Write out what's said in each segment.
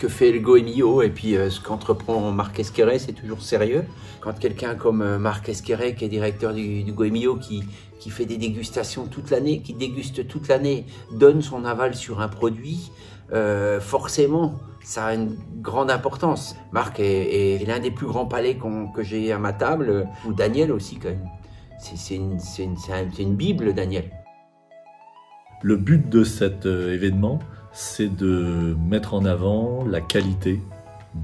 que fait le Goemio et puis ce qu'entreprend Marc Esquerret, c'est toujours sérieux. Quand quelqu'un comme Marc Esquerret, qui est directeur du Goemio, qui fait des dégustations toute l'année, qui déguste toute l'année, donne son aval sur un produit, forcément, ça a une grande importance. Marc est l'un des plus grands palais que j'ai à ma table, ou Daniel aussi quand même. C'est une bible, Daniel. Le but de cet événement, c'est de mettre en avant la qualité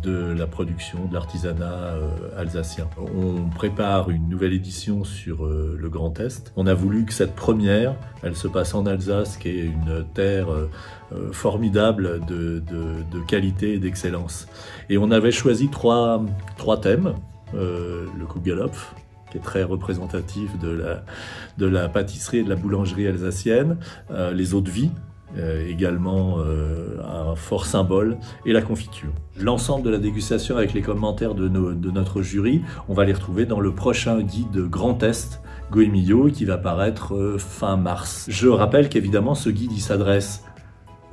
de la production, de l'artisanat alsacien. On prépare une nouvelle édition sur le Grand Est. On a voulu que cette première, elle se passe en Alsace, qui est une terre formidable de qualité et d'excellence. Et on avait choisi trois thèmes. Le Kugelhopf, qui est très représentatif de la pâtisserie et de la boulangerie alsacienne, les eaux de vie, également un fort symbole, et la confiture. L'ensemble de la dégustation avec les commentaires de notre jury, on va les retrouver dans le prochain guide Grand Est Goemio qui va paraître fin mars. Je rappelle qu'évidemment ce guide il s'adresse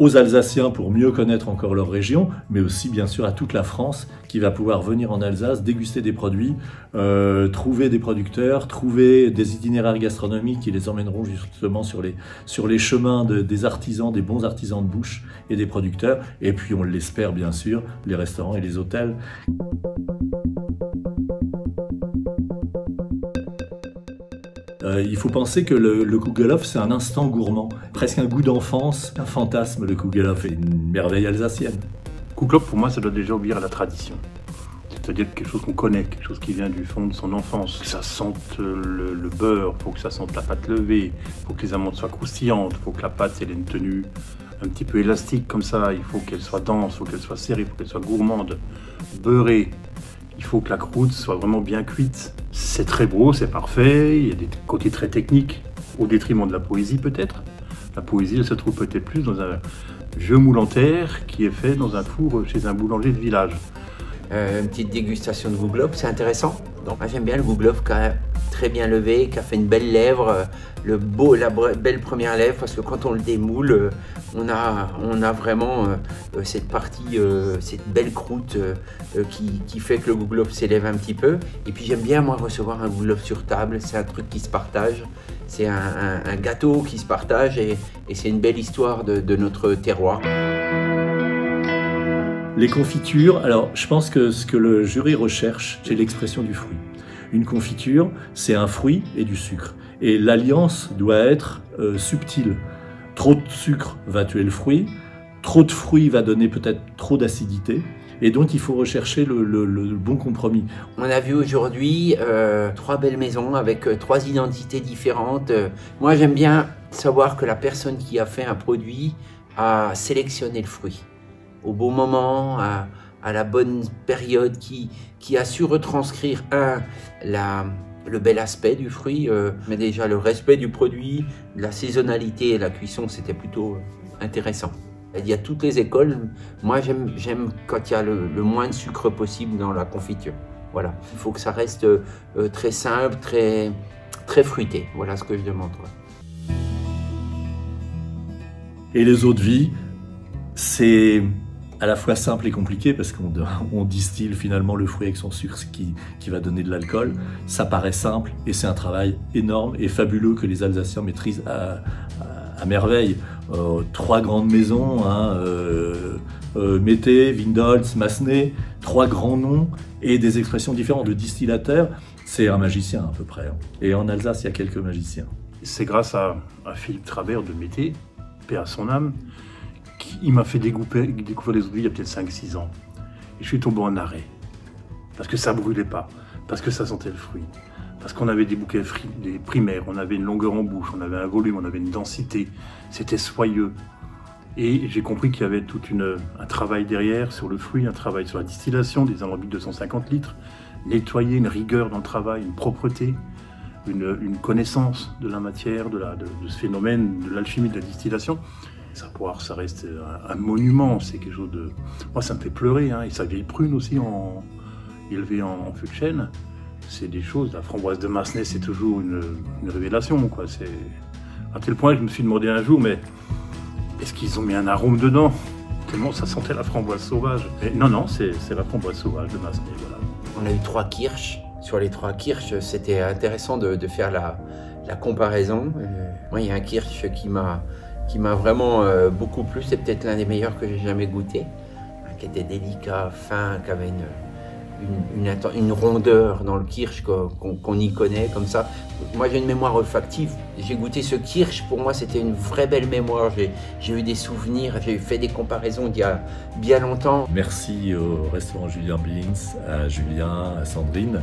aux Alsaciens pour mieux connaître encore leur région, mais aussi bien sûr à toute la France qui va pouvoir venir en Alsace, déguster des produits, trouver des producteurs, trouver des itinéraires gastronomiques qui les emmèneront justement sur les chemins des artisans, des bons artisans de bouche et des producteurs, et puis on l'espère bien sûr, les restaurants et les hôtels. Il faut penser que le Kugelhopf, c'est un instant gourmand, presque un goût d'enfance, un fantasme, le Kugelhopf, et une merveille alsacienne. Kugelhopf, pour moi, ça doit déjà obéir à la tradition. C'est-à-dire quelque chose qu'on connaît, quelque chose qui vient du fond de son enfance. Que ça sente le beurre, il faut que ça sente la pâte levée, il faut que les amandes soient croustillantes, il faut que la pâte ait une tenue un petit peu élastique comme ça, il faut qu'elle soit dense, il faut qu'elle soit serrée, il faut qu'elle soit gourmande, beurrée. Il faut que la croûte soit vraiment bien cuite. C'est très beau, c'est parfait, il y a des côtés très techniques, au détriment de la poésie peut-être. La poésie, elle se trouve peut-être plus dans un vieux moule en terre qui est fait dans un four chez un boulanger de village. Une petite dégustation de Kugelhopf, c'est intéressant. Donc, moi j'aime bien le Kugelhopf qui a très bien levé, qui a fait une belle lèvre, la belle première lèvre, parce que quand on le démoule, on a vraiment cette partie, cette belle croûte qui fait que le Kugelhopf s'élève un petit peu. Et puis j'aime bien moi recevoir un Kugelhopf sur table, c'est un truc qui se partage, c'est un gâteau qui se partage et c'est une belle histoire de notre terroir. Les confitures, alors je pense que ce que le jury recherche, c'est l'expression du fruit. Une confiture, c'est un fruit et du sucre. Et l'alliance doit être subtile. Trop de sucre va tuer le fruit, trop de fruits va donner peut-être trop d'acidité. Et donc il faut rechercher le bon compromis. On a vu aujourd'hui 3 belles maisons avec 3 identités différentes. Moi j'aime bien savoir que la personne qui a fait un produit a sélectionné le fruit au bon moment, à la bonne période, qui a su retranscrire le bel aspect du fruit, mais déjà le respect du produit, la saisonnalité et la cuisson, c'était plutôt intéressant. Il y a toutes les écoles. Moi, j'aime quand il y a le moins de sucre possible dans la confiture. Voilà. Il faut que ça reste très simple, très, très fruité. Voilà ce que je demande. Ouais. Et les eaux de vie, c'est à la fois simple et compliqué parce qu'on distille finalement le fruit avec son sucre qui va donner de l'alcool. Ça paraît simple et c'est un travail énorme et fabuleux que les Alsaciens maîtrisent à merveille. 3 grandes maisons, Mété, Windholz, Massenet, 3 grands noms et des expressions différentes. Le distillateur, c'est un magicien à peu près. Et en Alsace, il y a quelques magiciens. C'est grâce à Philippe Trabert de Mété, paix à son âme, il m'a fait découvrir les eaux de vie il y a peut-être 5-6 ans. Et je suis tombé en arrêt. Parce que ça brûlait pas, parce que ça sentait le fruit, parce qu'on avait des bouquets des primaires, on avait une longueur en bouche, on avait un volume, on avait une densité, c'était soyeux. Et j'ai compris qu'il y avait tout un travail derrière sur le fruit, un travail sur la distillation, des alambics de 250 litres, nettoyer, une rigueur dans le travail, une propreté, une connaissance de la matière, de ce phénomène, de l'alchimie de la distillation. Ça reste un monument, c'est quelque chose de... Moi, ça me fait pleurer, hein. Et sa vieille prune aussi, élevée en feu de chêne. C'est des choses, la framboise de Massenet, c'est toujours une révélation, quoi. À tel point que je me suis demandé un jour, mais est-ce qu'ils ont mis un arôme dedans? tellement ça sentait la framboise sauvage. Et non, c'est la framboise sauvage de Massenet, voilà. On a eu 3 kirsch. Sur les 3 kirsch, c'était intéressant de faire la comparaison. Moi, il y a un kirsch qui m'a vraiment beaucoup plu. C'est peut-être l'un des meilleurs que j'ai jamais goûté, qui était délicat, fin, qui avait une rondeur dans le kirsch qu'on y connaît comme ça. Moi, j'ai une mémoire olfactive. J'ai goûté ce kirsch, pour moi, c'était une vraie belle mémoire. J'ai eu des souvenirs, j'ai fait des comparaisons il y a bien longtemps. Merci au restaurant Julien Billings, à Julien, à Sandrine.